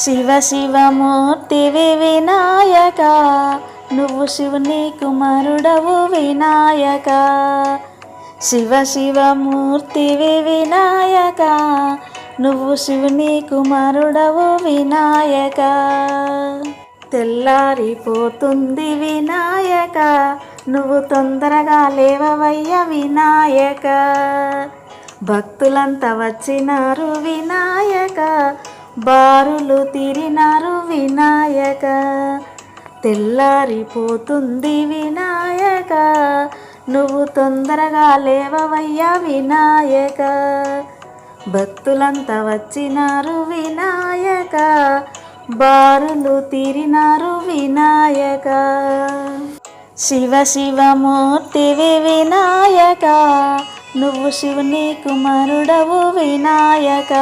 శివ శివమూర్తివి వినాయక, నువ్వు శివుని కుమారుడవు వినాయక. శివ శివమూర్తివి వినాయక, నువ్వు శివుని కుమారుడవు వినాయక. తెల్లారిపోతుంది వినాయక, నువ్వు తొందరగా లేవవయ్య వినాయక. భక్తులంతా వచ్చినారు వినాయక, బారులు తీరినారు వినాయక. తెల్లారిపోతుంది వినాయక, నువ్వు తొందరగా లేవవయ్యా వినాయక. భక్తులంతా వచ్చినారు వినాయక, బారులు తీరినారు వినాయక. శివ శివమూర్తివి వినాయక, నువ్వు శివుని కుమారుడవు వినాయక.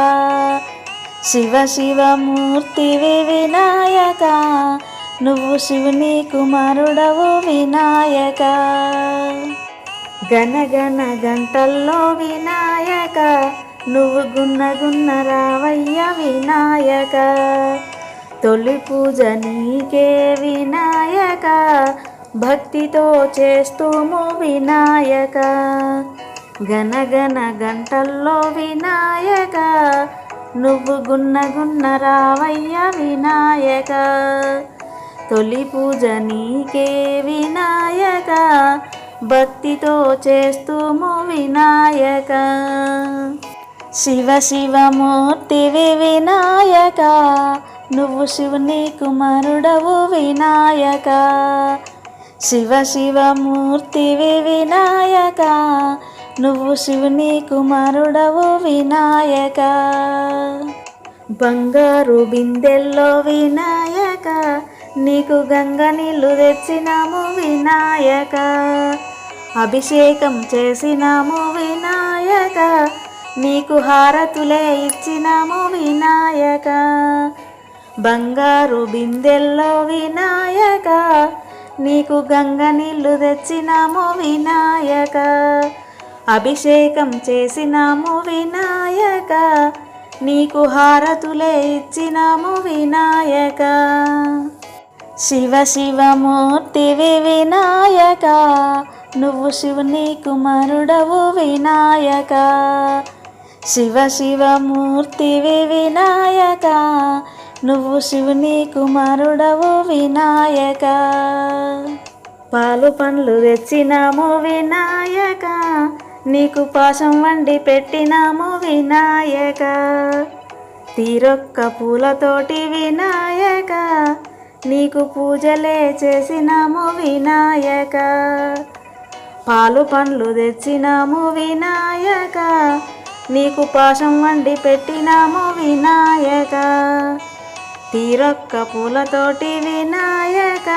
శివ శివమూర్తివి వినాయక, నువ్వు శివుని కుమారుడవు వినాయక. గనగన గంటల్లో వినాయక, నువ్వు గున్న రావయ్య వినాయక. తొలి పూజ నీకే వినాయక, భక్తితో చేస్తూము వినాయక. గనగన గంటల్లో వినాయక, నువ్వు గున్న రావయ్య వినాయక. తొలి పూజ నీకే వినాయక, భక్తితో చేస్తూము వినాయక. శివ శివమూర్తివి వినాయక, నువ్వు శివుని కుమారుడవు వినాయక. శివ శివమూర్తివి వినాయక, నువ్వు శివుని కుమారుడవు వినాయక. బంగారు బిందెల్లో వినాయక, నీకు గంగ నీళ్ళు తెచ్చినాము వినాయక. అభిషేకం చేసినాము వినాయక, నీకు హారతులే ఇచ్చినాము వినాయక. బంగారు బిందెల్లో వినాయక, నీకు గంగ నీళ్ళు తెచ్చినాము వినాయక. అభిషేకం చేసినాము వినాయక, నీకు హారతులే ఇచ్చినాము వినాయక. శివ శివమూర్తివి వినాయక, నువ్వు శివుని కుమారుడవు వినాయక. శివ శివమూర్తివి వినాయక, నువ్వు శివుని కుమారుడవు వినాయక. పాలు పండ్లు తెచ్చినాము వినాయక, నీకు పాశం వండి పెట్టినాము వినాయక. తీరొక్క పూలతోటి వినాయక, నీకు పూజలే చేసినాము వినాయక. పాలు పండ్లు తెచ్చినాము వినాయక, నీకు పాశం వండి పెట్టినాము వినాయక. తీరొక్క పూలతోటి వినాయక,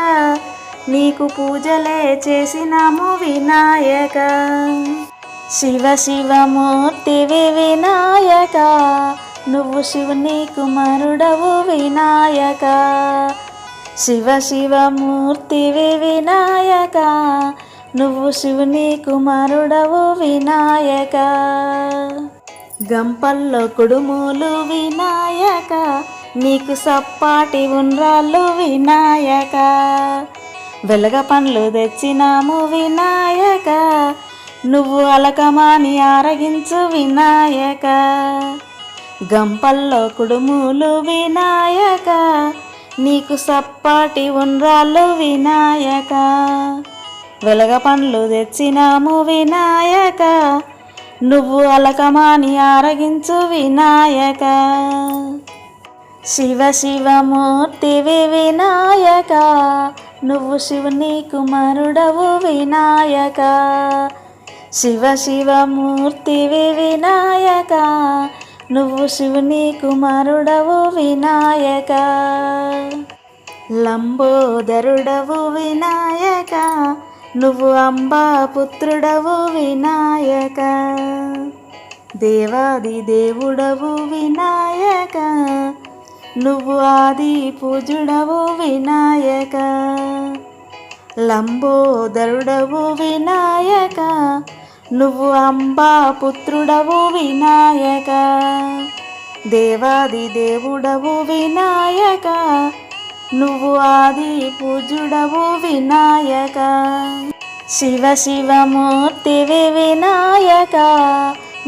నీకు పూజలే చేసినాము వినాయక. శివ శివమూర్తివి వినాయక, నువ్వు శివుని కుమారుడవు వినాయక. శివ శివమూర్తివి వినాయక, నువ్వు శివుని కుమారుడవు వినాయక. గంపల్లో కుడుములు వినాయక, నీకు సప్పాటి ఉండ్రాళ్ళు వినాయక. వెలగ పండ్లు తెచ్చినాము వినాయక, నువ్వు అలకమాని ఆరగించు వినాయక. గంపల్లో కుడుములు వినాయక, నీకు సప్పాటి ఉండ్రాళ్ళు వినాయక. వెలగ పండ్లు తెచ్చినాము వినాయక, నువ్వు అలకమాని ఆరగించు వినాయక. శివ శివమూర్తివి వినాయక, నువ్వు శివుని కుమారుడవు వినాయక. శివ శివమూర్తివి వినాయక, నువ్వు శివుని కుమారుడవు వినాయక. లంబోదరుడవు వినాయక, నువ్వు అంబా పుత్రుడవు వినాయక. దేవాది దేవుడవు వినాయక, నువ్వు ఆది పూజుడవు వినాయక. లంబోదరుడవు వినాయక, నువ్వు అంబా పుత్రుడవు వినాయక. దేవాది దేవుడవు వినాయక, నువ్వు ఆది పూజుడవు వినాయక. శివ శివమూర్తివి వినాయక,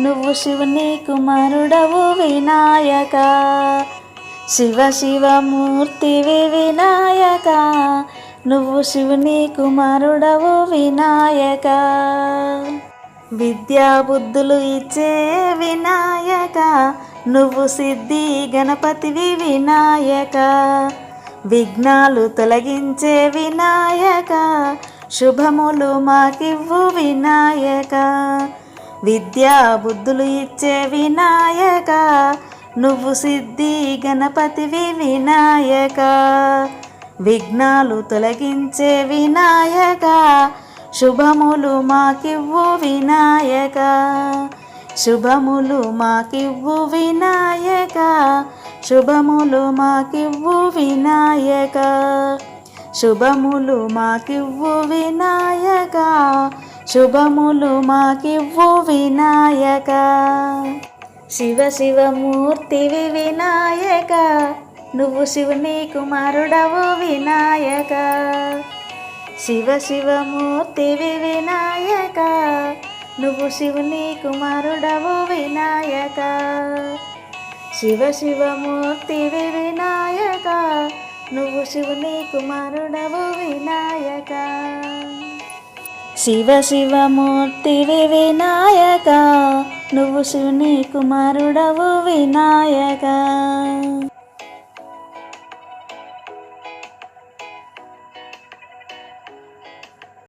నువ్వు శివుని కుమారుడవు వినాయక. శివ శివమూర్తివి వినాయక, నువ్వు శివుని కుమారుడవు వినాయక. విద్యా బుద్ధులు ఇచ్చే వినాయక, నువ్వు సిద్ధి గణపతివి వినాయక. విఘ్నాలు తొలగించే వినాయక, శుభములు మాకివ్వు వినాయక. విద్యా బుద్ధులు ఇచ్చే వినాయక, నువ్వు సిద్ధి గణపతివి వినాయక. విఘ్నాలు తొలగించే వినాయక, శుభములు మాకివ్వు వినాయక. శుభములు మాకివ్వు వినాయక, శుభములు మాకివ్వు వినాయక. శుభములు మాకివ్వు వినాయక, శుభములు మాకివ్వు వినాయక. శివ శివమూర్తివి వినాయక, నువ్వు శివుని కుమారుడవు వినాయక. శివ శివమూర్తివి వినాయక, నువ్వు శివుని కుమారుడవు వినాయక. శివ శివమూర్తివి వినాయక, నువ్వు శివుని కుమారుడవు వినాయక. శివ శివమూర్తివి వినాయక, నువ్వు శివుని కుమారుడవు వినాయక.